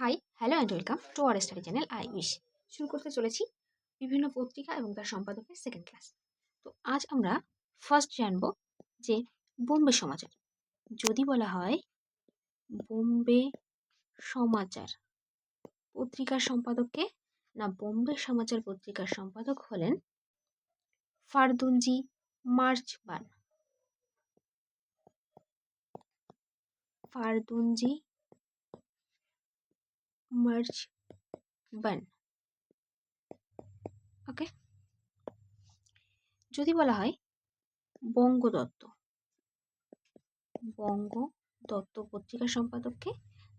High, hello and welcome to our study channel I wish. শুরু করতে চলেছি বিভিন্ন পত্রিকা এবং তার সম্পাদকের সেকেন্ড ক্লাস। তো আজ আমরা ফার্স্ট জানব যে বোম্বে সমাচার। যদি বলা হয় বোম্বে সমাচার পত্রিকার সম্পাদককে, না বোম্বে সমাচার পত্রিকার সম্পাদক হলেন ফারদুনজি মার্চবান। ফারদুনজি মার্চবান। ওকে। যদি বলা হয় বঙ্গদত্ত, বঙ্গদত্ত পত্রিকার সম্পাদককে,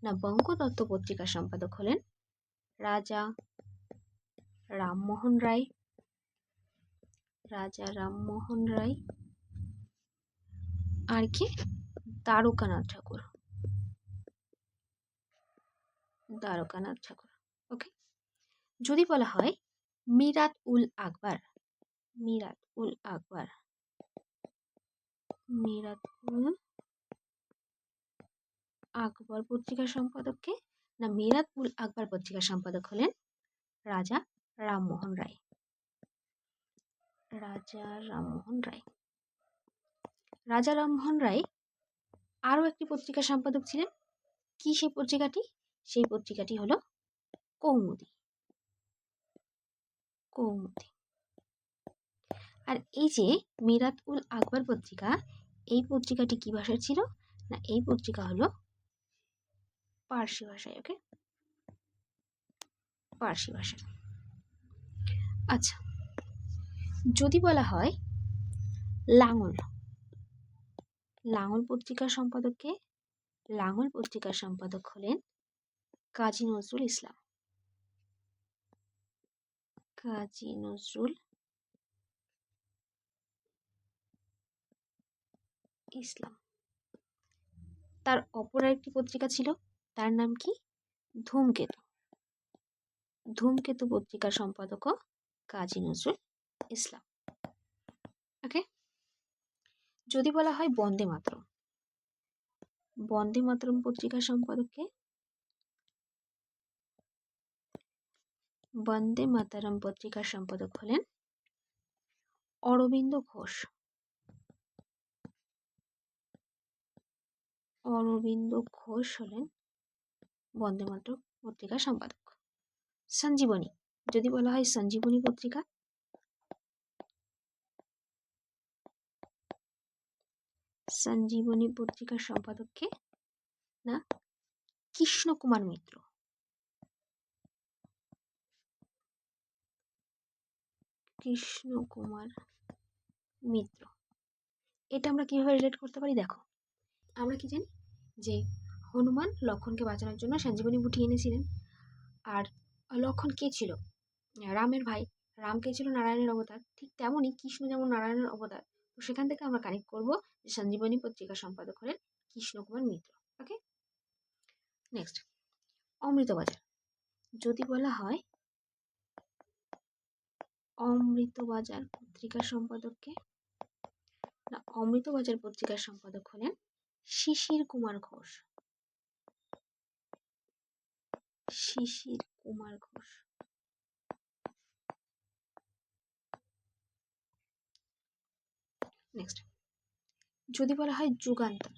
না বঙ্গদত্ত পত্রিকার সম্পাদক হলেন রাজা রামমোহন রায়। রাজা রামমোহন রায় আর কি দ্বারকানাথ ঠাকুর। দ্বারকানাথ ঠাকুর। ওকে। যদি বলা হয় মিরাত উল আকবর, মিরাত উল আকবর, মিরাত উল আকবর পত্রিকার সম্পাদককে, না মিরাত উল আকবর পত্রিকার সম্পাদক হলেন রাজা রামমোহন রায়। রাজা রামমোহন রায়। রাজা রামমোহন রায় আরও একটি পত্রিকার সম্পাদক ছিলেন। কি সেই পত্রিকাটি? সেই পত্রিকাটি হলো কৌমুদি। কৌমুদি। আর এই যে মিরাত উল আকবর পত্রিকা, এই পত্রিকাটি কি ভাষার ছিল? না এই পত্রিকা হলো পার্সি ভাষায়। ওকে, পার্সি ভাষা। আচ্ছা, যদি বলা হয় লাঙল, লাঙল পত্রিকার সম্পাদককে, লাঙল পত্রিকার সম্পাদক হলেন কাজী নজরুল ইসলাম। কাজী নজরুল ইসলাম। তার অপর একটি পত্রিকা ছিল, তার নাম কি? ধূমকেতু। ধূমকেতু পত্রিকার সম্পাদকও কাজী নজরুল ইসলাম। ওকে। যদি বলা হয় বন্দে মাতরম, বন্দে মাতরম পত্রিকার সম্পাদককে, বন্দে মাতরম পত্রিকার সম্পাদক হলেন অরবিন্দ ঘোষ। অরবিন্দ ঘোষ হলেন বন্দে মাতরম পত্রিকার সম্পাদক। সঞ্জীবনী, যদি বলা হয় সঞ্জীবনী পত্রিকা, সঞ্জীবনী পত্রিকার সম্পাদককে, না কৃষ্ণ কুমার মিত্র। কৃষ্ণ কুমার মিত্র। এটা আমরা কিভাবে রিলেট করতে পারি? দেখো, আমরা কি জানি যে হনুমান লক্ষণকে বাঁচানোর জন্য সঞ্জীবনী বুটি এনেছিলেন। আর লক্ষণ কে ছিল? রামের ভাই। রাম কে ছিল? নারায়ণের অবতার। ঠিক তেমনই কৃষ্ণ যেমন নারায়ণের অবতার। তো সেখান থেকে আমরা কানেক্ট করবো যে সঞ্জীবনী পত্রিকার সম্পাদক হলেন কৃষ্ণ কুমার মিত্র। ওকে। নেক্সট, অমৃতবাজার। যদি বলা হয় অমৃতবাজার পত্রিকার সম্পাদককে, না অমৃতবাজার পত্রিকার সম্পাদক হলেন শিশির কুমার ঘোষ। শিশির কুমার ঘোষ। নেক্সট, যদি বলা হয় যুগান্তর,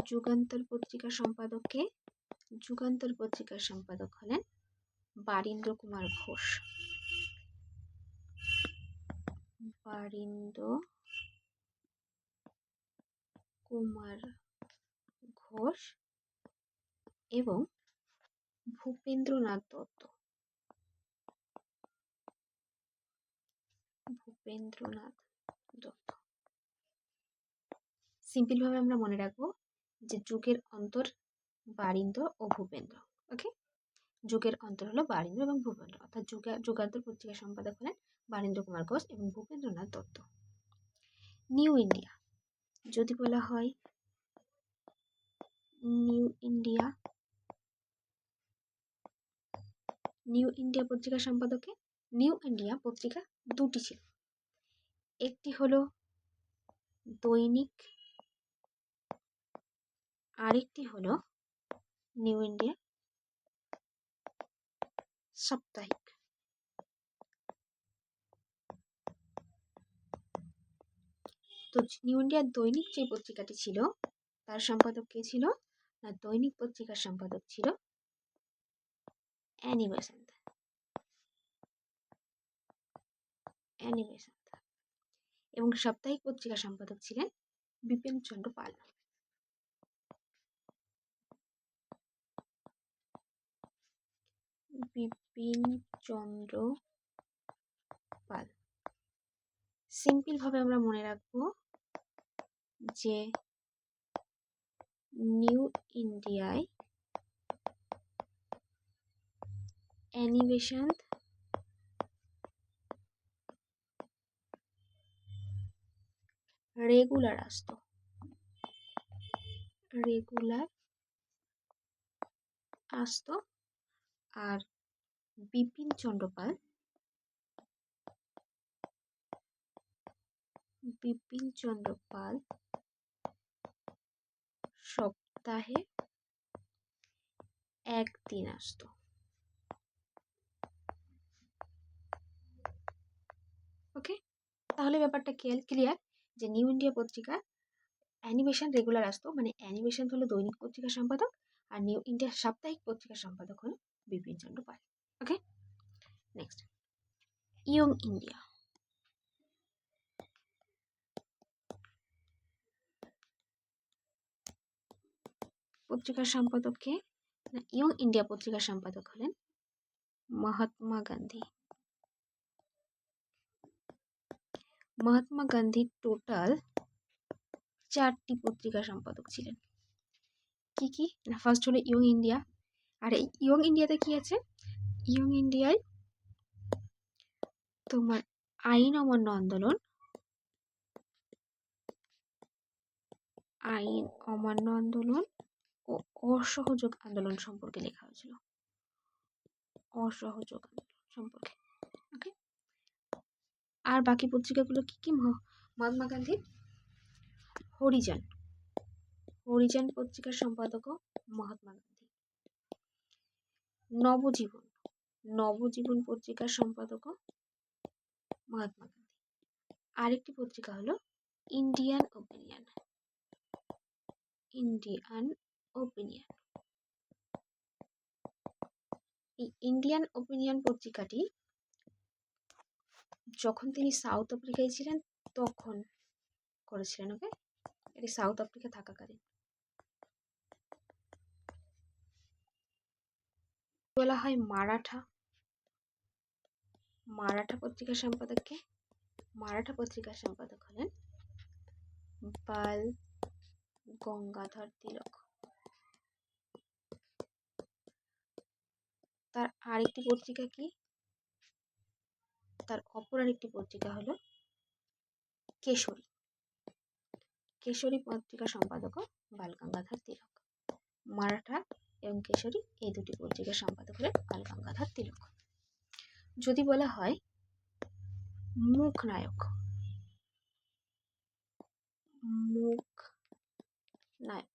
যুগান্তর পত্রিকার সম্পাদককে, যুগান্তর পত্রিকার সম্পাদক হলেন বারীন্দ্র কুমার ঘোষ। বারীন্দ্র কুমার ঘোষ এবং ভূপেন্দ্রনাথ দত্ত। ভূপেন্দ্রনাথ দত্ত। সিম্পল ভাবে আমরা মনে রাখবো যে যুগের অন্তর বারীন্দ্র ও ভূপেন্দ্র। ওকে, যুগের অন্তর হলো বারীন্দ্র এবং ভূপেন্দ্র, অর্থাৎ যুগান্তর পত্রিকার সম্পাদক হলেন বারীন্দ্র কুমার ঘোষ এবং ভূপেন্দ্রনাথ দত্ত। নিউ ইন্ডিয়া, যদি বলা হয় নিউ ইন্ডিয়া, নিউ ইন্ডিয়া পত্রিকার সম্পাদকে, নিউ ইন্ডিয়া পত্রিকা দুটি ছিল। একটি হলো দৈনিক, আরেকটি হলো নিউ ইন্ডিয়া সাপ্তাহিক। তো নিউ ইন্ডিয়ার দৈনিক যে পত্রিকাটি ছিল তার সম্পাদক কে ছিল না, দৈনিক পত্রিকার সম্পাদক ছিল অ্যানি বেসান্ত। এবং সাপ্তাহিক পত্রিকার সম্পাদক ছিলেন বিপিন চন্দ্র পাল। বিপিন চন্দ্র পাল। সিম্পল ভাবে আমরা মনে রাখবো যে নিউ ইন্ডিয়ায় অ্যানি বেসান্ত রেগুলার আসতো, আর বিপিন চন্দ্র পাল সপ্তাহে একদিন আসতো। ওকে, তাহলে ব্যাপারটা ক্লিয়ার যে নিউ ইন্ডিয়া পত্রিকা অ্যানিমেশন রেগুলার আসতো, মানে অ্যানিমেশন হলো দৈনিক পত্রিকার সম্পাদক, আর নিউ ইন্ডিয়া সাপ্তাহিক পত্রিকার সম্পাদক হলো বিপিন চন্দ্র পাল। ওকে, নেক্সট ইয়ং ইন্ডিয়া। পত্রিকার সম্পাদক কে? ইয়ং ইন্ডিয়া পত্রিকার সম্পাদক হলেন মহাত্মা গান্ধী। মহাত্মা গান্ধী টোটাল 4টি পত্রিকার সম্পাদক ছিলেন। কি কি না, ফার্স্ট হলো ইয়ং ইন্ডিয়া। আর এই ইয়ং ইন্ডিয়াতে কি আছে? ইয়ং ইন্ডিয়ায় তোমার আইন অমান্য আন্দোলন ও অসহযোগ আন্দোলন সম্পর্কে লেখা হয়েছিল। অসহযোগ আন্দোলন সম্পর্কে। ওকে, আর বাকি পত্রিকাগুলো কি কি? মহাত্মা গান্ধীর হরিজন পত্রিকার সম্পাদকও মহাত্মা গান্ধী। নবজীবন পত্রিকার সম্পাদকও মহাত্মা গান্ধী। আরেকটি পত্রিকা হলো ইন্ডিয়ান ওপিনিয়ন। এই ইন্ডিয়ান ওপিনিয়ন পত্রিকাটি যখন তিনি সাউথ আফ্রিকায় ছিলেন তখন করেছিলেন। ওকে, এটি সাউথ আফ্রিকা থাকাকালীন। বলা হয় মারাঠা পত্রিকার সম্পাদককে? মারাঠা পত্রিকার সম্পাদক হলেন বাল গঙ্গাধর তিলক। তার আরেকটি পত্রিকা কি? তার অপর আরেকটি পত্রিকা হলো কেশরী পত্রিকা সম্পাদকও বাল গঙ্গাধর তিলক। মারাঠা এবং কেশরী এই দুটি পত্রিকার সম্পাদক হলেন বাল গঙ্গাধর তিলক। যদি বলা হয় মুখ নায়ক,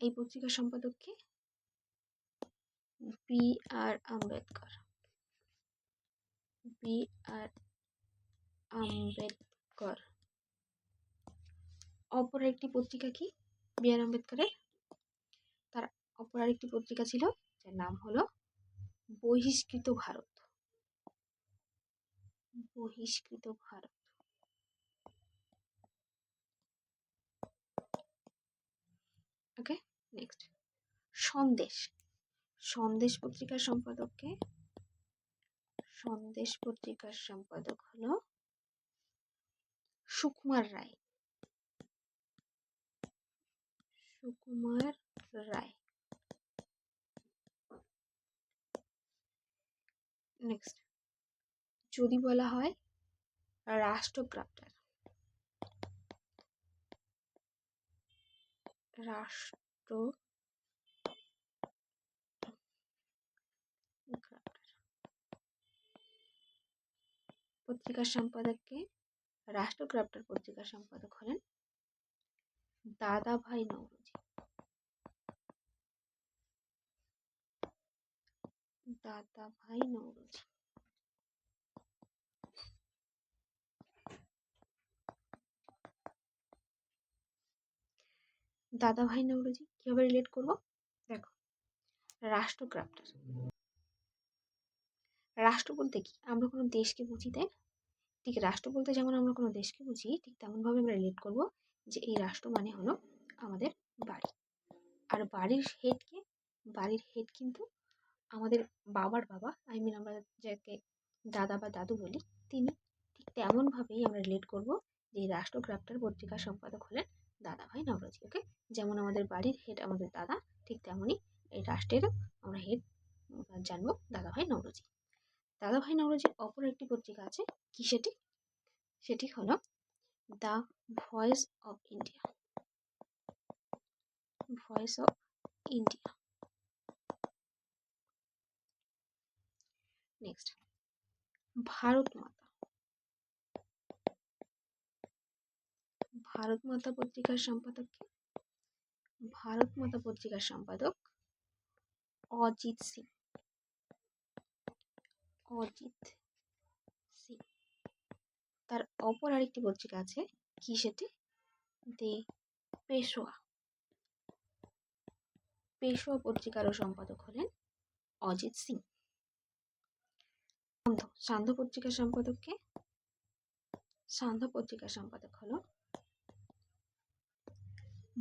এই পত্রিকার সম্পাদক কে? বি.আর. আম্বেদকর। অপর একটি পত্রিকা কি বি.আর. আম্বেদকরের? তার অপর আরেকটি পত্রিকা ছিল যার নাম হলো বহিষ্কৃত ভারত। ওকে, নেক্সট সন্দেশ পত্রিকার সম্পাদক কে? সন্দেশ পত্রিকার সম্পাদক হলো সুকুমার রায়। নেক্সট যদি বলা হয় রাষ্ট্র গ্রাফটার, পত্রিকার সম্পাদককে? রাষ্ট্র গ্রাফটার পত্রিকার সম্পাদক হলেন দাদাভাই নওরোজি। দাদাভাই নৌরোজি। দাদাভাই নৌরোজি কিভাবে রিলেট করব? দেখো, রাষ্ট্র ক্রাফটার। রাষ্ট্র বলতে কি? আমরা কোনো দেশকে বুঝি, তাই না? ঠিক রাষ্ট্র বলতে যেমন আমরা কোনো দেশকে বুঝি, ঠিক তেমনভাবে আমরা রিলেট করব যে এই রাষ্ট্র মানে হলো আমাদের বাড়ি। আর বাড়ির হেড কিন্তু আমাদের বাবার বাবা, আমরা যাকে দাদা বা দাদু বলি, তিনি। ঠিক তেমনভাবেই আমরা রিলেট করব যে এই রাষ্ট্র ক্রাফটার পত্রিকার সম্পাদক হলেন দাদাভাই নওরোজি। ওকে, যেমন আমাদের বাড়ির হেড আমাদের দাদা, ঠিক তেমনই এই রাষ্ট্রেরও আমরা হেড জানবো দাদাভাই নওরোজি। দাদাভাই নওরোজির অপর একটি পত্রিকা আছে, কি সেটি? সেটি হলো the voice of India. Voice of India. Next, Bharat মাতা। ভারত মাতা পত্রিকার সম্পাদক কে? ভারত মাতা পত্রিকার সম্পাদক অজিত সিং। অজিত সিং। তার অপর আরেকটি পত্রিকা আছে, কি সেটি? দে পেশোয়া। পেশোয়া পত্রিকারও সম্পাদক হলেন অজিত সিং। সান্ধ্য পত্রিকার সম্পাদক কে? সান্ধ্য পত্রিকার সম্পাদক হলো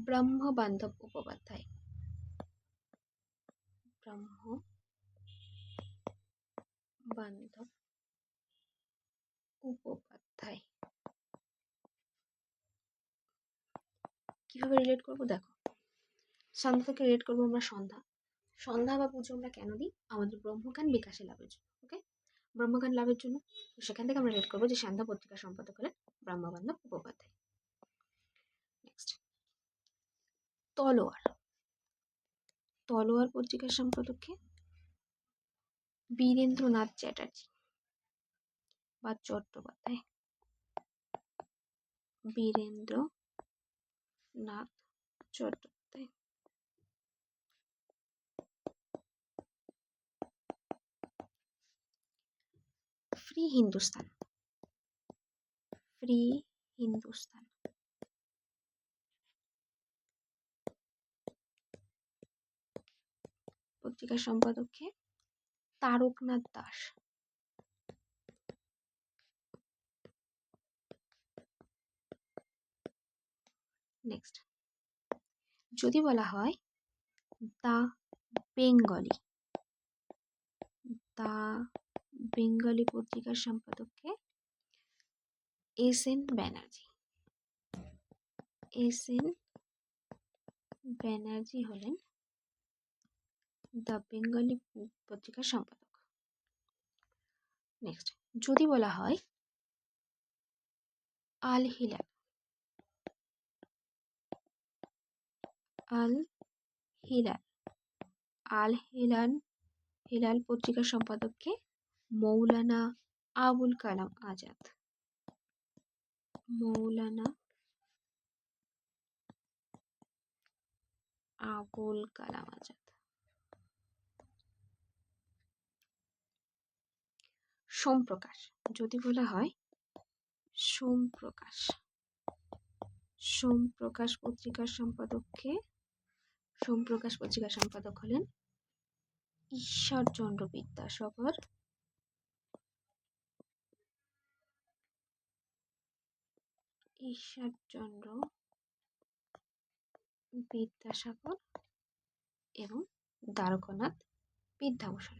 ব্রহ্মবান্ধব উপপাধ্যায়। ব্রহ্মবান্ধব উপপাধ্যায়। কিভাবে রিলেট করব? দেখো, সন্ধ্যা থেকে রিলেট করবো আমরা সন্ধ্যা। সন্ধ্যা বা পুজো আমরা কেন দিই? আমাদের ব্রহ্মজ্ঞান বিকাশে লাভের জন্য। ওকে, ব্রহ্মজ্ঞান লাভের জন্য। তো সেখান থেকে আমরা রিলেট করবো যে সন্ধ্যা পত্রিকার সম্পাদক হলেন ব্রহ্মবান্ধব উপপাধ্যায়। নেক্সট, তলোয়ার। তলোয়ার পত্রিকার সম্পাদক কে? বীরেন্দ্রনাথ চ্যাটার্জি বা চট্টোপাধ্যায়। বীরেন্দ্রনাথ চট্টোপাধ্যায়। ফ্রি হিন্দুস্তান। ফ্রি হিন্দুস্তান পত্রিকার সম্পাদক কে? তারকনাথ দাস। নেক্সট, যদি বলা হয় দ্য বেঙ্গলি। দ্য বেঙ্গলি পত্রিকার সম্পাদক কে? এস.এন. ব্যানার্জি। এস.এন. ব্যানার্জি হলেন দ্য বেঙ্গলি পত্রিকার সম্পাদক। নেক্সট, যদি বলা হয় Al Hilal. Al Hilal. Al Hilal Hilal পত্রিকার সম্পাদক কে? মৌলানা আবুল কালাম আজাদ। মৌলানা আবুল কালাম আজাদ। সোমপ্রকাশ। যদি বলা হয় সোমপ্রকাশ। সোমপ্রকাশ পত্রিকার সম্পাদক কে? সোমপ্রকাশ পত্রিকার সম্পাদক হলেন ঈশ্বরচন্দ্র বিদ্যাসাগর। ঈশ্বরচন্দ্র বিদ্যাসাগর এবং দ্বারকানাথ বিদ্যাভূষণ।